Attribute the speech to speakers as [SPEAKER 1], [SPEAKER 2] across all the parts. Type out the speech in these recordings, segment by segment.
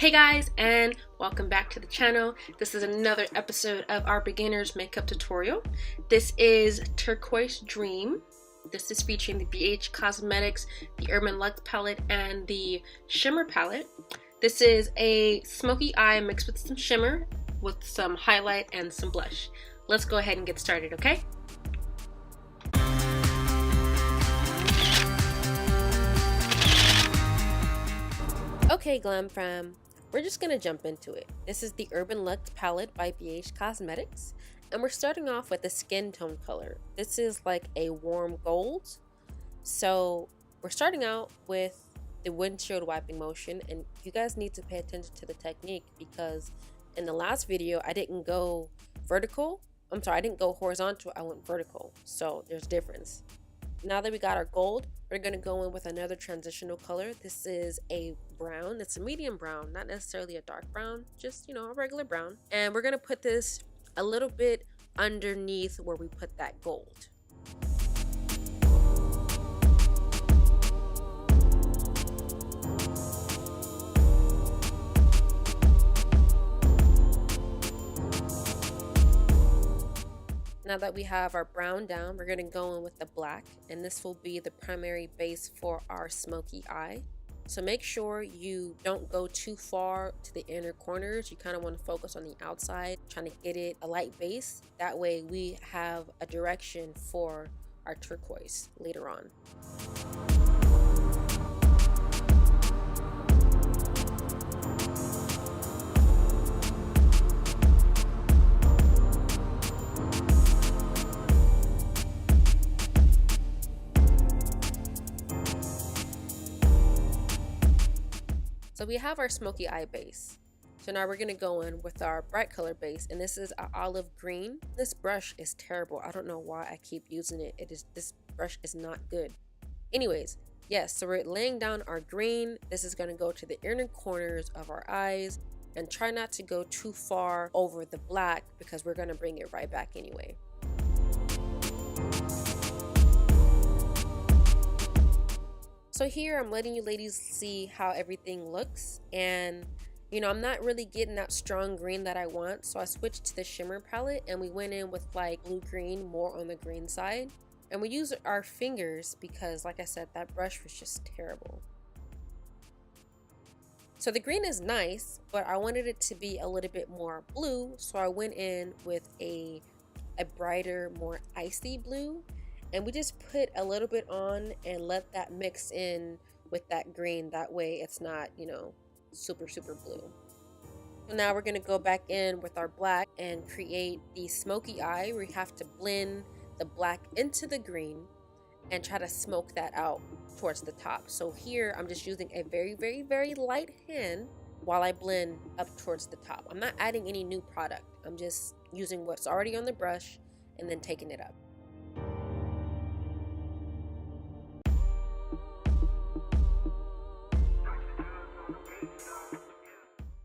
[SPEAKER 1] Hey guys, and welcome back to the channel. This is another episode of our beginner's makeup tutorial. This is Turquoise Dream. This is featuring the BH Cosmetics, the Urban Luxe palette, and the Shimmer palette. This is a smoky eye mixed with some shimmer, with some highlight and some blush. Let's go ahead and get started, okay? Okay, Glam Fam, we're just gonna jump into it. This is the Urban Luxe palette by BH Cosmetics, and we're starting off with the skin tone color. This is like a warm gold. So we're starting out with the windshield wiping motion, and you guys need to pay attention to the technique because in the last video I didn't go vertical. I didn't go horizontal, I went vertical. So there's difference. Now that we got our gold, we're going to go in with another transitional color. This is a brown. It's a medium brown, not necessarily a dark brown, just, a regular brown. And we're going to put this a little bit underneath where we put that gold. Now that we have our brown down, we're going to go in with the black, and this will be the primary base for our smoky eye. So make sure you don't go too far to the inner corners. You kind of want to focus on the outside, trying to get it a light base. That way we have a direction for our turquoise later on. So we have our smoky eye base. So now we're going to go in with our bright color base, and this is an olive green. This brush is terrible. I don't know why I keep using it. This brush is not good. Anyways, yes, so we're laying down our green. This is going to go to the inner corners of our eyes, and try not to go too far over the black because we're going to bring it right back anyway. So here I'm letting you ladies see how everything looks, and I'm not really getting that strong green that I want, so I switched to the shimmer palette and we went in with like blue green, more on the green side, and we use our fingers because like I said, that brush was just terrible. So the green is nice, but I wanted it to be a little bit more blue, so I went in with a brighter, more icy blue. And we just put a little bit on and let that mix in with that green. That way it's not, super blue. So now we're going to go back in with our black and create the smoky eye. We have to blend the black into the green and try to smoke that out towards the top. So here I'm just using a very, very, very light hand while I blend up towards the top. I'm not adding any new product. I'm just using what's already on the brush and then taking it up.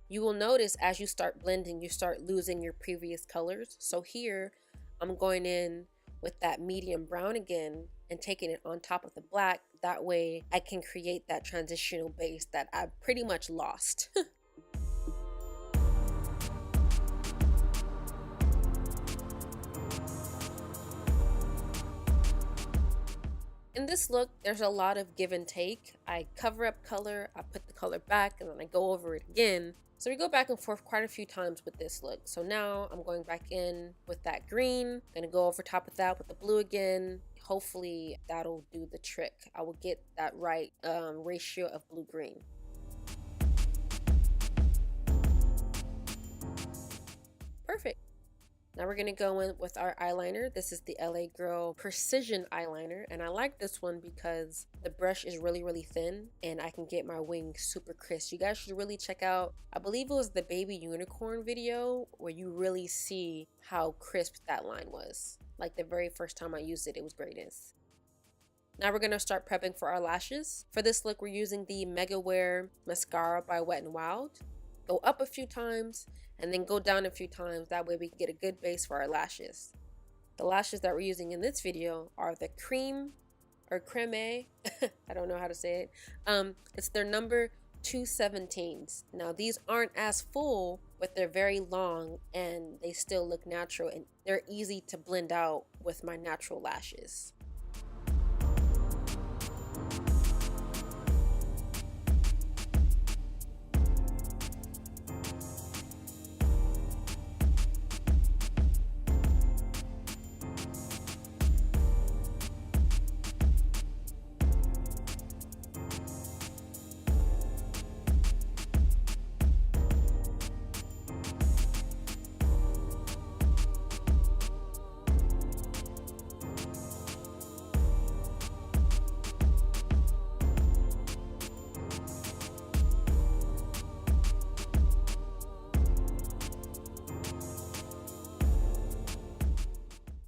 [SPEAKER 1] You will notice as you start blending, you start losing your previous colors. So here, I'm going in with that medium brown again and taking it on top of the black. That way I can create that transitional base that I pretty much lost. In this look, there's a lot of give and take. I cover up color, I put the color back, and then I go over it again. So we go back and forth quite a few times with this look. So now I'm going back in with that green. Gonna go over top of that with the blue again. Hopefully that'll do the trick. I will get that right ratio of blue-green. Perfect. Now we're going to go in with our eyeliner. This is the LA Girl Precision Eyeliner, and I like this one because the brush is really, really thin and I can get my wings super crisp. You guys should really check out, I believe it was the Baby Unicorn video where you really see how crisp that line was. Like the very first time I used it, it was greatness. Now we're going to start prepping for our lashes. For this look, we're using the Mega Wear Mascara by Wet n Wild. Go up a few times and then go down a few times. That way we can get a good base for our lashes. The lashes that we're using in this video are the Creme or Creme. I don't know how to say it. It's their number two 17s. Now these aren't as full, but they're very long and they still look natural, and they're easy to blend out with my natural lashes.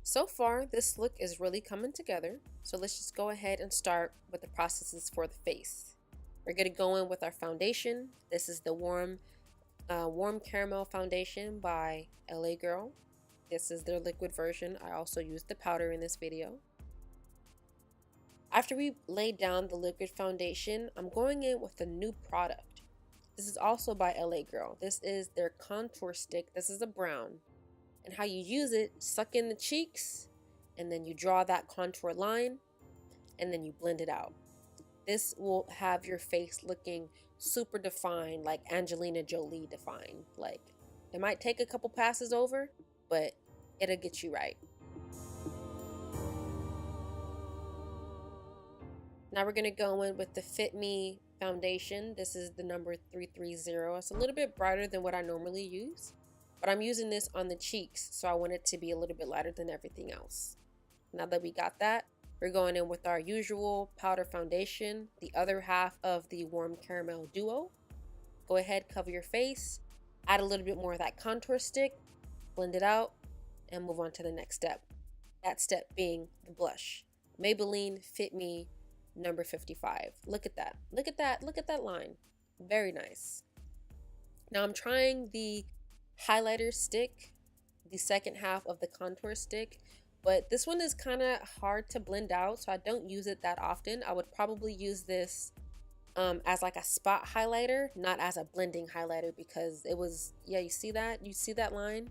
[SPEAKER 1] So far, this look is really coming together. So let's just go ahead and start with the processes for the face. We're gonna go in with our foundation. This is the warm caramel foundation by LA Girl. This is their liquid version. I also used the powder in this video. After we laid down the liquid foundation, I'm going in with a new product. This is also by LA Girl. This is their contour stick. This is a brown. And how you use it, suck in the cheeks, and then you draw that contour line, and then you blend it out. This will have your face looking super defined, like Angelina Jolie defined. Like, it might take a couple passes over, but it'll get you right. Now we're gonna go in with the Fit Me foundation. This is the number 330. It's a little bit brighter than what I normally use, but I'm using this on the cheeks, so I want it to be a little bit lighter than everything else. Now that we got that, we're going in with our usual powder foundation, the other half of the warm caramel duo. Go ahead, cover your face, add a little bit more of that contour stick, blend it out, and move on to the next step. That step being the blush. Maybelline Fit Me number 55. Look at that. Look at that. Look at that line. Very nice. Now I'm trying the highlighter stick, the second half of the contour stick, but this one is kind of hard to blend out, so I don't use it that often. I would probably use this as like a spot highlighter, not as a blending highlighter, because it was, yeah, you see that line?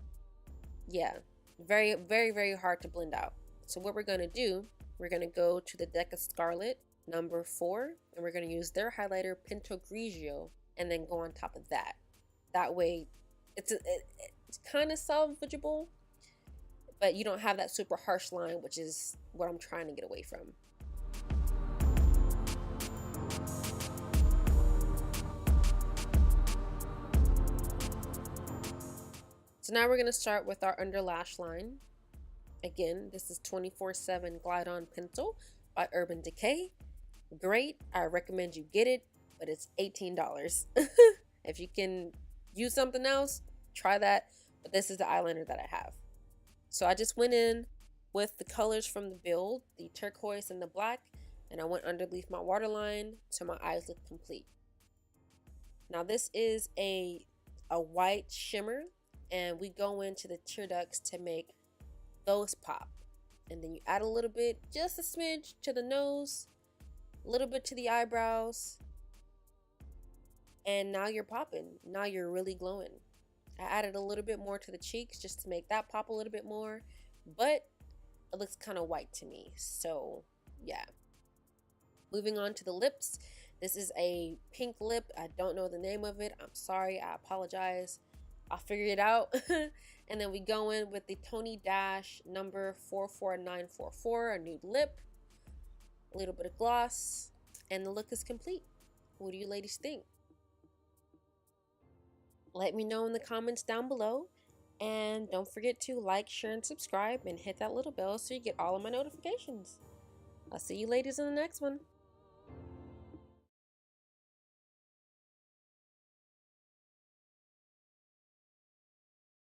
[SPEAKER 1] Yeah, very, very, very hard to blend out. So what we're going to do, we're going to go to the Decay Scarlet number 4, and we're going to use their highlighter Pinto Grigio, and then go on top of that. That way it's kind of salvageable, but you don't have that super harsh line, which is what I'm trying to get away from. So now we're going to start with our under lash line. Again, this is 24/7 Glide On Pencil by Urban Decay. Great. I recommend you get it, but it's $18. If you can use something else, try that, but this is the eyeliner that I have. So I just went in with the colors from the build, the turquoise and the black, and I went underneath my waterline so my eyes look complete. Now this is a white shimmer, and we go into the tear ducts to make those pop. And then you add a little bit, just a smidge to the nose, a little bit to the eyebrows, and now you're popping. Now you're really glowing. I added a little bit more to the cheeks just to make that pop a little bit more, but it looks kind of white to me, so yeah. Moving on to the lips. This is a pink lip. I don't know the name of it. I'm sorry. I apologize. I'll figure it out. And then we go in with the Tony Dash number 44944, a nude lip, a little bit of gloss, and the look is complete. What do you ladies think? Let me know in the comments down below, and don't forget to like, share, and subscribe, and hit that little bell so you get all of my notifications. I'll see you ladies in the next one.